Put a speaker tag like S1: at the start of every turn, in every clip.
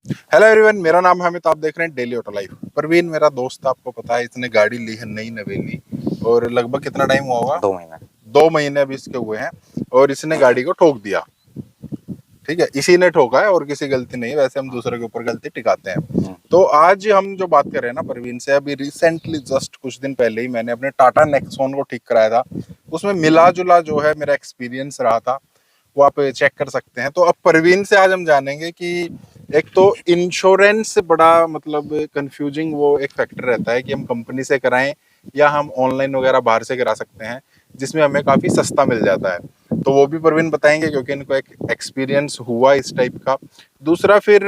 S1: Hello everyone, मेरा नाम है अमित। आप देख रहे हैं डेली ऑटो लाइफ। प्रवीण मेरा दोस्त, आपको पता है, इसने गाड़ी ली है नई नवेली। और लगभग कितना टाइम हुआ होगा?
S2: 2 महीने।
S1: 2 महीने अभी इसके हुए हैं। और इसने गाड़ी को ठोक दिया। ठीक है, इसी ने ठोका है और किसी गलती नहीं। वैसे हम दूसरे के ऊपर गलती टिकाते हैं। तो आज हम जो बात कर रहे हैं ना प्रवीण से, अभी रिसेंटली जस्ट कुछ दिन पहले ही मैंने अपने टाटा नेक्सॉन को ठीक कराया था। उसमें मिला जुला जो है मेरा एक्सपीरियंस रहा था, वो आप चेक कर सकते हैं। तो अब प्रवीण से आज हम जानेंगे कि एक तो इंश्योरेंस से बड़ा मतलब कंफ्यूजिंग वो एक फैक्टर रहता है कि हम कंपनी से कराएं या हम ऑनलाइन वगैरह बाहर से करा सकते हैं, जिसमें हमें काफ़ी सस्ता मिल जाता है। तो वो भी प्रवीण बताएंगे क्योंकि इनको एक एक्सपीरियंस हुआ इस टाइप का। दूसरा फिर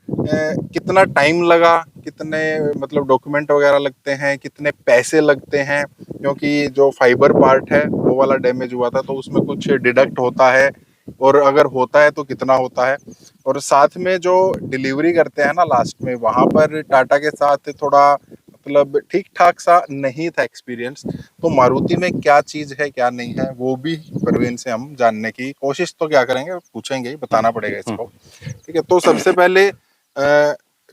S1: कितना टाइम लगा, कितने मतलब डॉक्यूमेंट वगैरह लगते हैं, कितने पैसे लगते हैं, क्योंकि जो फाइबर पार्ट है वो वाला डैमेज हुआ था तो उसमें कुछ डिडक्ट होता है, और अगर होता है तो कितना होता है। और साथ में जो डिलीवरी करते हैं ना लास्ट में, वहां पर टाटा के साथ थोड़ा मतलब ठीक ठाक सा नहीं था एक्सपीरियंस। तो मारुति में क्या चीज है क्या नहीं है वो भी प्रवीण से हम जानने की कोशिश तो क्या करेंगे, पूछेंगे ही, बताना पड़ेगा इसको। ठीक है, तो सबसे पहले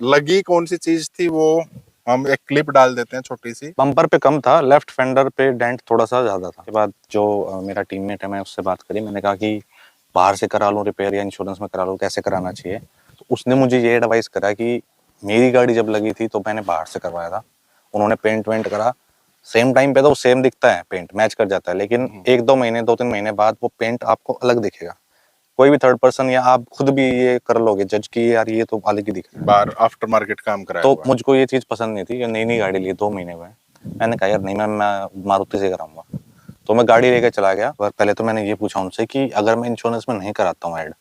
S1: लगी कौन सी चीज थी वो हम एक क्लिप डाल देते हैं छोटी सी।
S2: बम्पर पे कम था, लेफ्ट फेंडर पे डेंट थोड़ा सा ज्यादा था। के बाद जो मेरा टीममेट है, मैं उससे बात करी। मैंने कहा कि बाहर से करा लूं रिपेयर या इंश्योरेंस में करा लूं, कैसे कराना चाहिए। तो उसने मुझे ये एडवाइस करा कि मेरी गाड़ी जब लगी थी तो मैंने बाहर से करवाया था। उन्होंने पेंट वेंट करा, सेम टाइम पे तो सेम दिखता है, पेंट मैच कर जाता है, लेकिन 1-2 महीने 2-3 महीने बाद वो पेंट आपको अलग दिखेगा। कोई भी थर्ड पर्सन या आप खुद भी ये कर लोगे जज की यार ये तो अलग ही दिख रहा है।
S1: बाहर आफ्टर मार्केट काम कराया
S2: तो
S1: हुआ।
S2: मुझको ये चीज पसंद नहीं थी। ये नई नई गाड़ी ली, 2 महीने हुए। मैंने कहा यार नहीं, मैं मारुति से कराऊंगा। तो मैं गाड़ी लेकर चला गया। पर पहले तो मैंने ये पूछा उनसे कि अगर मैं इंश्योरेंस में नहीं कराता हूँ ऐड,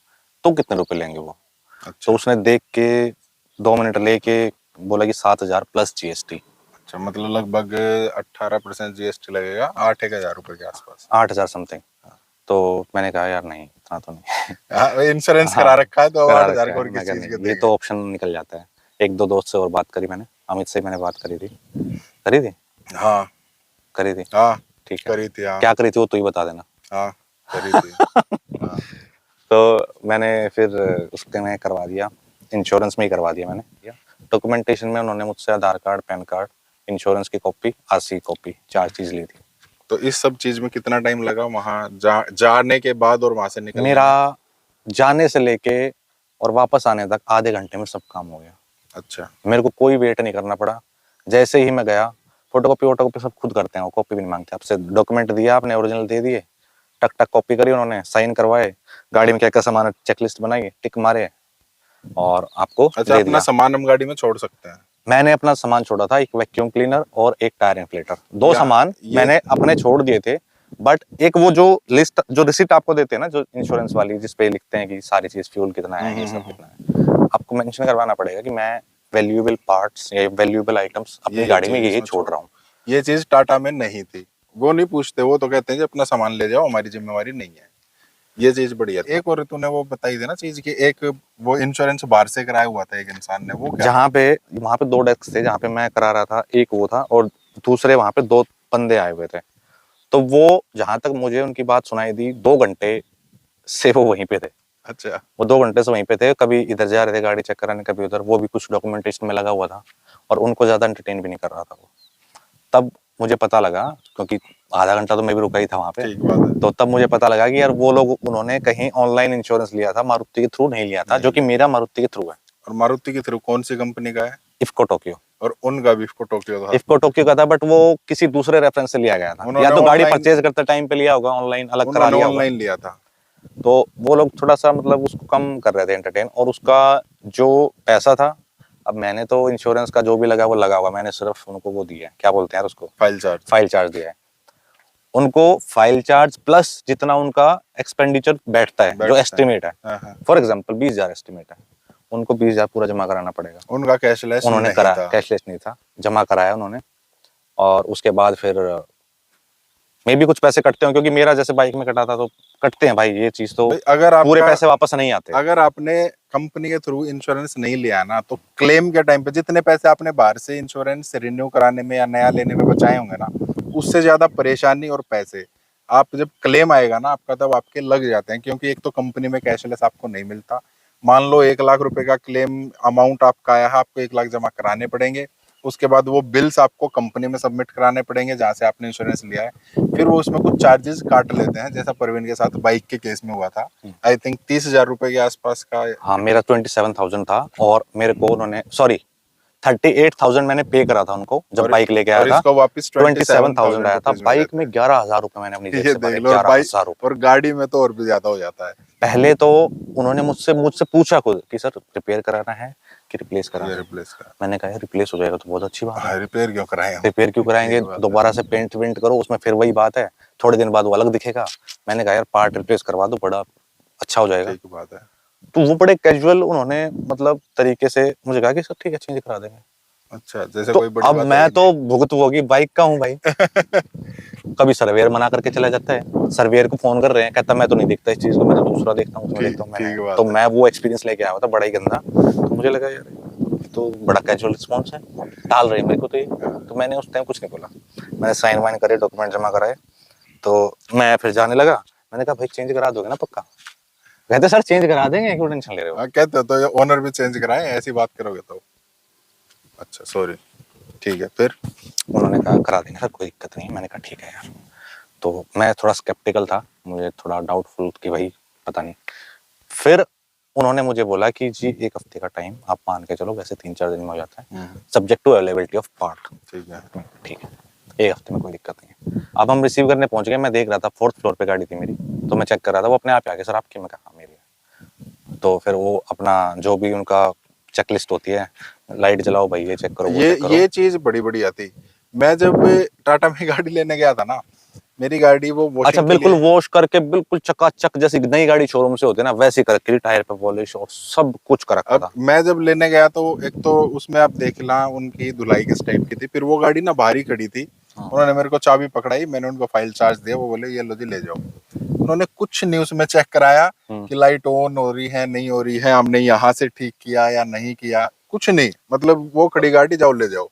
S2: तो कितने रुपए लेंगे वो।
S1: अच्छा।
S2: तो उसने देख के 2 मिनट लेके बोला कि 7,000 प्लस जीएसटी।
S1: अच्छा, मतलब लगभग 18% जीएसटी लगेगा, 8-1 हज़ार रुपए के आसपास।
S2: 8,000 समथिंग। तो मैंने कहा यार नहीं, इतना तो नहीं।
S1: हाँ, इंश्योरेंस करा
S2: हाँ,
S1: रखा है तो अब
S2: करा
S1: 8 हज़ार
S2: रखा
S1: को
S2: है।
S1: और
S2: मैं
S1: किस
S2: कहा
S1: चीज के
S2: नहीं, ये
S1: देंगे।
S2: तो ऑप्शन निकल जाता है। एक दो दोस्त से और बात करी मैंने, अमित से मैंने बात करी थी। करी थी।
S1: हाँ।
S2: करी थी।
S1: हाँ,
S2: ठीक है।
S1: करी थी। हाँ।
S2: क्या करी थी वो तू ही बता देना।
S1: हाँ, करी थी। हाँ।
S2: तो मैंने फिर उसके में करवा दिया, इंश्योरेंस में ही करवा दिया मैंने। डॉक्यूमेंटेशन में उन्होंने मुझसे आधार कार्ड, पैन कार्ड, इंश्योरेंस की कॉपी, आरसी कॉपी, 4 चीज ली थी।
S1: तो इस सब चीज में कितना टाइम लगा वहां जाने के बाद और वहां से निकलने
S2: मेरा
S1: में?
S2: जाने से लेके और वापस आने तक आधे घंटे में सब काम हो गया।
S1: अच्छा।
S2: मेरे को कोई वेट नहीं करना पड़ा। जैसे ही मैं गया, फोटोकॉपी वोटोकॉपी सब खुद करते हैं, वो कॉपी भी नहीं मांगते आपसे। डॉक्यूमेंट दिया आपने, ओरिजिनल दे दिए, टक टक कॉपी करी उन्होंने, साइन करवाए, गाड़ी में क्या क्या सामान है चेकलिस्ट बनाई, टिक मारे और आपको
S1: अच्छा,
S2: दे
S1: अपना
S2: दिया।
S1: सामान हम गाड़ी में छोड़ सकते हैं?
S2: मैंने अपना सामान छोड़ा था, एक वैक्यूम क्लीनर और एक टायर इन्फ्लेटर। 2
S1: यहाँ
S2: सामान
S1: ये
S2: मैंने अपने छोड़ दिए थे। बट एक वो जो लिस्ट, जो रिसिप्ट आपको देते हैं ना, जो इंश्योरेंस वाली, जिसपे लिखते हैं कि सारी चीज, फ्यूल कितना है, ये सब कितना है, आपको मेंशन करवाना पड़ेगा कि मैं वैल्यूएबल पार्ट्स या वैल्यूएबल आइटम्स अपनी
S1: यही
S2: गाड़ी में
S1: चीज
S2: ये
S1: इसमें
S2: छोड़
S1: छोड़
S2: रहा
S1: रहा
S2: हूँ।
S1: हूँ। ये चीज टाटा में नहीं थी। वो नहीं पूछते, वो तो कहते हैं कि अपना सामान ले जाओ, हमारी जिम्मेवारी नहीं है। ये चीज बढ़िया थी। एक और तूने वो बताई थी ना चीज की, एक वो इंश्योरेंस बाहर से कराया हुआ था एक इंसान ने, वो क्या था?
S2: जहाँ पे वहां पे 2 डेस्क थे, जहाँ पे मैं करा रहा था, एक वो था और दूसरे वहां पे 2 बंदे आए हुए थे। तो वो, जहां तक मुझे उनकी बात सुनाई दी, 2 घंटे से वो वहीं पे थे।
S1: अच्छा।
S2: वो 2 घंटे से वहीं पे थे, कभी इधर जा रहे थे गाड़ी चेक कराने, कभी उधर। वो भी कुछ डॉक्यूमेंटेशन में लगा हुआ था और उनको ज्यादा एंटरटेन भी नहीं कर रहा था वो। तब मुझे पता लगा, क्योंकि आधा घंटा तो मैं भी रुका ही था वहां पे।
S1: ठीक बात है।
S2: तो तब मुझे पता लगा कि यार वो लोग, उन्होंने कहीं ऑनलाइन इंश्योरेंस लिया था, मारुति के थ्रू नहीं लिया था,
S1: नहीं
S2: जो कि
S1: लिया।
S2: मेरा मारुति के थ्रू है।
S1: और मारुति के थ्रू कौन सी कंपनी का है?
S2: इफ्को टोक्यो।
S1: और उनका भी इफ्को टोक्यो था?
S2: इफ्को टोक्यो का था, बट वो किसी दूसरे रेफरेंस से लिया गया था, या
S1: उन्होंने
S2: तो गाड़ी
S1: ऑनलाइन,
S2: परचेज करते टाइम पे लिया होगा, ऑनलाइन अलग करा
S1: उन्होंने
S2: लिया होगा।
S1: ऑनलाइन लिया था।
S2: तो वो लोग थोड़ा सा मतलब उसको कम कर रहे थे एंटरटेन, और उसका जो पैसा था, अब मैंने तो इंश्योरेंस का जो भी लगा वो लगा हुआ, मैंने सिर्फ उनको वो दिया है, क्या बोलते हैं यार उसको,
S1: फाइल चार्ज।
S2: फाइल चार्ज दिया है उनको। फाइल चार्ज प्लस जितना उनका एक्सपेंडिचर बैठता है, जो
S1: बैठता है।
S2: एस्टिमेट है,
S1: हाँ हाँ।
S2: फॉर एग्जांपल 20,000 एस्टिमेट है, उनको 20,000 पूरा जमा कराना पड़ेगा।
S1: उनका कैशलेस
S2: उन्होंने
S1: नहीं
S2: करा,
S1: था।
S2: कैशलेस नहीं था, जमा कराया उन्होंने। और उसके बाद फिर मे भी कुछ पैसे कटते हो, क्योंकि मेरा जैसे बाइक में कटा था, तो कटते हैं भाई, ये चीज तो
S1: भाई अगर
S2: पूरे
S1: आपका,
S2: पैसे वापस नहीं आते।
S1: अगर आपने कंपनी के थ्रू इंश्योरेंस नहीं लिया ना, तो क्लेम के टाइम पे जितने पैसे आपने बाहर से इंश्योरेंस रिन्यू कराने में या नया लेने में बचाए होंगे ना, उससे ज्यादा परेशानी और पैसे आप जब क्लेम आएगा ना आपका, तब आपके लग जाते हैं। क्योंकि एक तो कंपनी में कैशलेस आपको नहीं मिलता, मान लो 1 लाख रुपए का क्लेम अमाउंट आपका आया है, आपको 1 लाख जमा कराने पड़ेंगे। उसके बाद वो बिल्स आपको कंपनी में सबमिट कराने पड़ेंगे जहाँ से आपने इंश्योरेंस लिया है। फिर वो उसमें कुछ चार्जेस काट लेते हैं, जैसा परवीन के साथ बाइक के केस में हुआ था। आई थिंक 30,000 रुपए के आसपास का।
S2: हाँ, मेरा 27,000 था और मेरे को उन्होंने 38,000 मैंने पे करा था उनको जब
S1: और
S2: बाइक लेके आया
S1: और
S2: था।
S1: इसको वापस
S2: 27,000 आया था।
S1: रुपीज
S2: बाइक
S1: देते
S2: में
S1: हैं।
S2: 11,000 रुपए मैंने अपनी जेब
S1: ये
S2: से
S1: देख
S2: भरे।
S1: लो, और
S2: 11,000 रुपए।
S1: और गाड़ी में तो और भी ज्यादा हो जाता है।
S2: पहले तो उन्होंने मुझसे पूछा खुद कि सर रिपेयर कराना है कि रिप्लेस कराना
S1: ये
S2: है।
S1: रिप्लेस का
S2: मैंने कहा रिप्लेस हो जाएगा तो बहुत अच्छी बात है।
S1: रिपेयर क्यों कराएं हम?
S2: रिपेयर क्यों कराएंगे,
S1: ठीक बात है।
S2: दोबारा से पेंट वेंट करो उसमें, फिर वही बात है, थोड़े दिन बाद वो अलग दिखेगा। मैंने कहा यार पार्ट रिप्लेस करवा दो, बड़ा अच्छा हो जाएगा।
S1: ठीक बात है।
S2: तो वो बड़े कैजुअल उन्होंने मतलब तरीके से मुझे कहा कि सर ठीक है चेंज करा देंगे।
S1: अच्छा, जैसे
S2: तो
S1: कोई बड़ी
S2: अब
S1: बात
S2: मैं
S1: है ही
S2: तो भुगत होगी बाइक का हूँ भाई। कभी सर्वेयर मना करके चला जाता है, सर्वेयर को फोन कर रहे हैं, कहता मैं तो नहीं देखता इस चीज को, मैं तो दूसरा देखता हूँ, उसमें देखता हूँ।
S1: ठीक बात
S2: तो
S1: है।
S2: मैं वो एक्सपीरियंस लेके आया हुआ था बड़ा ही गंदा। तो मुझे लगा यार ये तो बड़ा कैजुअल रिस्पॉन्स है, टाल रहे हैं मेरे को तो ये। तो मैंने उस टाइम कुछ नहीं बोला, मैंने साइन वाइन करे, डॉक्यूमेंट जमा कराए, तो मैं फिर जाने लगा। मैंने कहा भाई चेंज करा दोगे ना पक्का? कहते सर चेंज करा देंगे, क्यों टेंशन ले रहे हो?
S1: हाँ, कहते हो तो ये ओनर भी चेंज कराए, ऐसी बात करोगे तो। अच्छा सॉरी, ठीक है। फिर
S2: उन्होंने कहा करा देंगे सर, कोई दिक्कत नहीं। मैंने कहा ठीक है यार। तो मैं थोड़ा स्केप्टिकल था, मुझे थोड़ा डाउटफुल कि भाई पता नहीं। फिर उन्होंने मुझे बोला कि जी 1 हफ्ते का टाइम आप मान के चलो, वैसे 3-4 दिन में हो जाता है, subject to availability of part.
S1: ठीक है।
S2: ठीक है, 1 हफ्ते में कोई दिक्कत नहीं है। अब हम रिसीव करने पहुंच गए, मैं देख रहा था 4th फ्लोर पे गाड़ी थी मेरी, तो मैं चेक कर रहा था, वो अपने आप आ गए, सर आपकी? मैं कहा मेरी है। तो फिर वो अपना जो भी उनका चेकलिस्ट होती है, लाइट जलाओ भाई, ये चेक करो, वो चेक करो।
S1: ये चीज बड़ी बड़ी आती। मैं जब टाटा में गाड़ी लेने गया था ना, मेरी गाड़ी वो
S2: अच्छा,
S1: वॉशिंग के
S2: बिल्कुल
S1: लिए।
S2: वॉश करके बिल्कुल चकाचक जैसी नई गाड़ी शोरूम से होती है ना, वैसी करके टायर पे पॉलिश और सब कुछ कर रखा
S1: अब
S2: था।
S1: मैं जब लेने गया तो एक तो उसमें आप देख ला उनकी धुलाई किस टाइप की थी। फिर वो गाड़ी ना बाहर ही खड़ी थी। उन्होंने मेरे को चाबी पकड़ाई, मैंने उनको फाइल चार्ज दिया, वो बोले ये लो जी ले जाओ। उन्होंने कुछ नहीं उसमें चेक कराया कि लाइट ऑन हो रही है नहीं हो रही है, हमने यहाँ से ठीक किया या नहीं किया, कुछ नहीं। मतलब वो खड़ी गाड़ी, जाओ ले जाओ,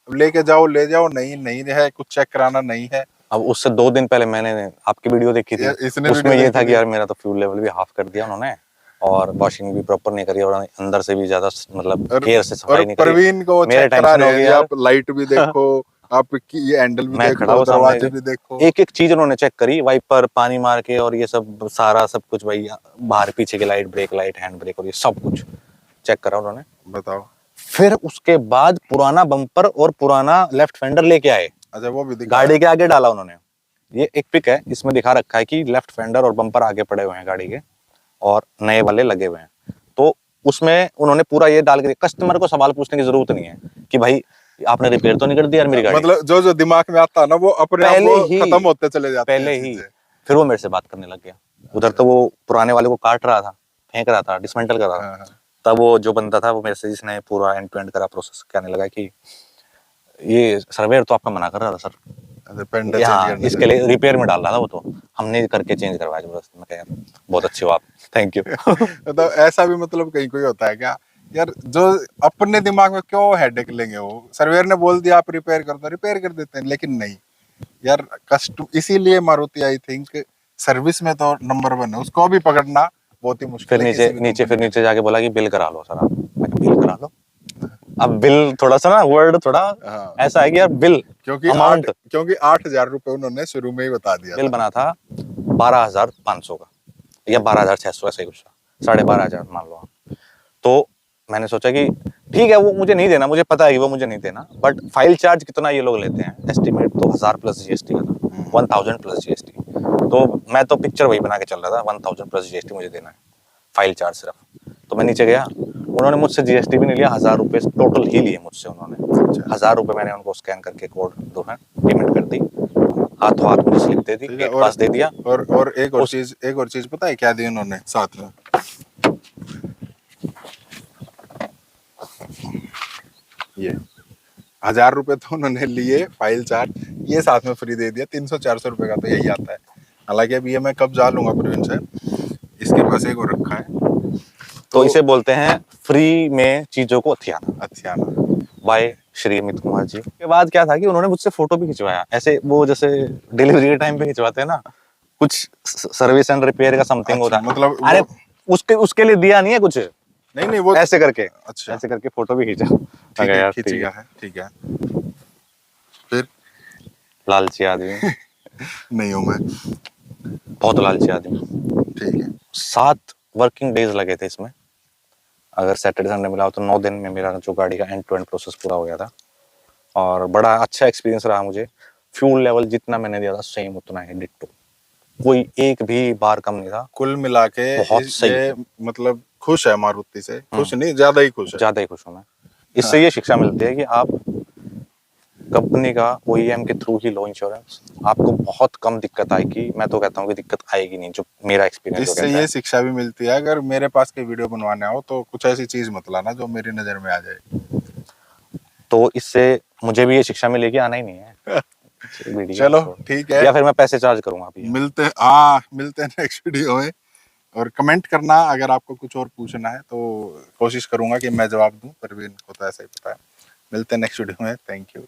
S1: अब लेके जाओ ले जाओ, नहीं नहीं है कुछ चेक कराना नहीं है।
S2: अब उससे 2 दिन पहले मैंने आपकी वीडियो देखी थी,
S1: इसने
S2: उसमें
S1: वीडियो
S2: ये था
S1: देखी
S2: कि
S1: थी।
S2: यार मेरा तो फ्यूल लेवल भी हाफ कर दिया उन्होंने, और वॉशिंग भी प्रॉपर नहीं करी, और अंदर से भी ज्यादा मतलब केयर से
S1: और
S2: सफाई नहीं करी।
S1: प्रवीण को
S2: मेरे
S1: चेक करा
S2: टेंशन हो
S1: रहे
S2: गई
S1: हैं,
S2: यार।
S1: आप लाइट भी देखो, आप ये हैंडल भी
S2: मैं खड़ा
S1: देखो,
S2: हुआ सामने,
S1: दरवाजे भी देखो।
S2: एक एक चीज उन्होंने चेक करी, वाइपर पानी मार के, और ये सब सारा सब कुछ भाई, बाहर पीछे की light, brake light, hand brake, और ये सब कुछ चेक करा उन्होंने।
S1: बताओ।
S2: फिर उसके बाद पुराना बम्पर और पुराना लेफ्ट फेंडर लेके आए,
S1: अच्छा, वो भी दिखाया।
S2: गाड़ी के आगे डाला उन्होंने। ये एक पिक है, इसमें दिखा रखा है कि लेफ्ट फेंडर और बम्पर आगे पड़े हुए हैं गाड़ी के, और नए वाले लगे हुए हैं। तो उसमें उन्होंने पूरा ये डाल के, कस्टमर को सवाल पूछने की जरूरत नहीं है कि भाई आपने रिपेयर तो नहीं कर दिया यार मेरी गाड़ी?
S1: मतलब जो जो दिमाग में आता है ना, वो अपने आप
S2: पहले
S1: वो
S2: ही
S1: खत्म होते चले जाते हैं
S2: पहले ही
S1: चीजें।
S2: फिर वो मेरे से बात करने लग गया। उधर तो वो पुराने वाले को काट रहा था, फेंक रहा था, डिसमेंटल कर रहा था।
S1: हाँ,
S2: तब वो जो बंदा था वो मेरे से, जिसने पूरा एंड टू एंड करा प्रोसेस, कहने लगा कि ये सर्वेयर तो आपका मना कर रहा था सर,
S1: पेंडर चेंज
S2: यहाँ
S1: करने
S2: इसके लिए रिपेयर में डाल रहा था वो, तो हमने करके चेंज करवाया जबरदस्ती। मैं कहा यार बहुत अच्छे हो आप, थैंक यू।
S1: तो ऐसा भी मतलब कहीं कोई होता है क्या यार, जो अपने दिमाग में क्यों हेडेक लेंगे? वो सर्वेयर ने बोल दिया आप रिपेयर कर दो, रिपेयर कर देते हैं। लेकिन नहीं यार, कस्ट इसीलिए मारुति आई थिंक सर्विस में तो नंबर 1 है, उसको भी पकड़ना बहुत ही मुश्किल
S2: फिर
S1: है
S2: नीचे
S1: किसी भी
S2: नीचे
S1: कंपनी
S2: फिर
S1: में।
S2: नीचे जाके बोला कि बिल करा लो सर आप। मैं कहा बिल करा लो? अब बिल थोड़ा सा ना वर्ड थोड़ा
S1: हाँ,
S2: ऐसा है कि यार बिल अमाउंट,
S1: क्योंकि 8,000 रुपए उन्होंने शुरू में ही बता दिया
S2: बिल
S1: था।
S2: बना था 12,500 का या 12,600, ऐसा ही कुछ था, 12,500 मान लो आप। तो मैंने सोचा कि ठीक है वो मुझे नहीं देना, मुझे पता है कि वो मुझे नहीं देना, बट फाइल चार्ज कितना ये लोग लेते हैं, एस्टिमेट तो 1,000 प्लस जीएसटी का था, 1,000 प्लस जीएसटी। तो मैं तो पिक्चर वही बना के चल रहा था, 1,000 प्लस जीएसटी मुझे देना है, फाइल चार्ज सिर्फ। तो मैं नीचे गया, उन्होंने मुझसे जीएसटी भी नहीं लिया, 1,000 रुपए टोटल ही लिए मुझसे उन्होंने। 1,000 रुपए मैंने उनको स्कैन करके कोड दो है पेमेंट कर दी, हाथों हाथ मुझे स्लिप दे दी, गेट पास दे दिया।
S1: और एक और चीज पता है क्या दी उन्होंने साथ में? ये 1,000 रुपए तो उन्होंने लिए फाइल चार्ज, ये साथ में फ्री दे दिया। 300-400 रुपए का तो यही आता है। हालांकि अब ये मैं कब जालूंगा प्रवीण से, इसके पास एक और रखा है।
S2: तो इसे बोलते हैं फ्री में चीजों को अथियाना।
S1: अथियाना
S2: बाय श्री अमित कुमार जी। के बाद क्या था कि उन्होंने मुझसे फोटो भी खिंचवाया, ऐसे वो जैसे डिलीवरी के टाइम पे खिंचवाते हैं ना, कुछ सर्विस एंड रिपेयर का समथिंग
S1: अच्छा,
S2: होता है।
S1: मतलब
S2: अरे उसके लिए दिया नहीं है कुछ,
S1: नहीं नहीं वो
S2: ऐसे करके,
S1: अच्छा
S2: ऐसे करके फोटो भी खींचा।
S1: ठीक
S2: मैं कहा
S1: है,
S2: यार
S1: खींच
S2: ठीक
S1: गया
S2: है,
S1: है, ठीक है। फिर
S2: लालची आदमी,
S1: नहीं हूं मैं।
S2: बहुत लालची आदमी।
S1: ठीक है।
S2: 7 वर्किंग डेज लगे थे इसमें, अगर सैटरडे संडे मिला तो 9 दिन में मेरा जो गाड़ी का एंड टू एंड प्रोसेस पूरा हो गया था। और बड़ा अच्छा एक्सपीरियंस रहा मुझे। फ्यूल लेवल जितना मैंने दिया था सेम उतना है, डिट्टो, कोई एक भी बार कम नहीं था।
S1: कुल मिला के
S2: बहुत सही,
S1: ये मतलब खुश है मारुति से, खुश नहीं ज्यादा ही खुश है।
S2: ज्यादा ही खुश हूँ मैं। इससे ये शिक्षा मिलती है कि आप कंपनी का ओईएम के थ्रू ही लो इंश्योरेंस, आपको बहुत कम दिक्कत आएगी। मैं तो कहता हूँ कि दिक्कत आएगी नहीं, जो मेरा एक्सपीरियंस जो
S1: इससे
S2: कहता
S1: ये
S2: है।
S1: शिक्षा भी मिलती है, अगर मेरे पास के वीडियो बनवाने आओ तो कुछ ऐसी चीज मत लाना जो मेरी नजर में आ जाए।
S2: तो इससे मुझे भी ये शिक्षा मिलेगी, आना ही नहीं है वीडियो
S1: चलो
S2: तो,
S1: ठीक है,
S2: या फिर मैं पैसे चार्ज करूंगा अभी।
S1: मिलते हैं नेक्स्ट वीडियो में। और कमेंट करना अगर आपको कुछ और पूछना है, तो कोशिश करूंगा कि मैं जवाब दूं। परवीन को तो ऐसा ही पता है। मिलते हैं नेक्स्ट वीडियो में। Thank you.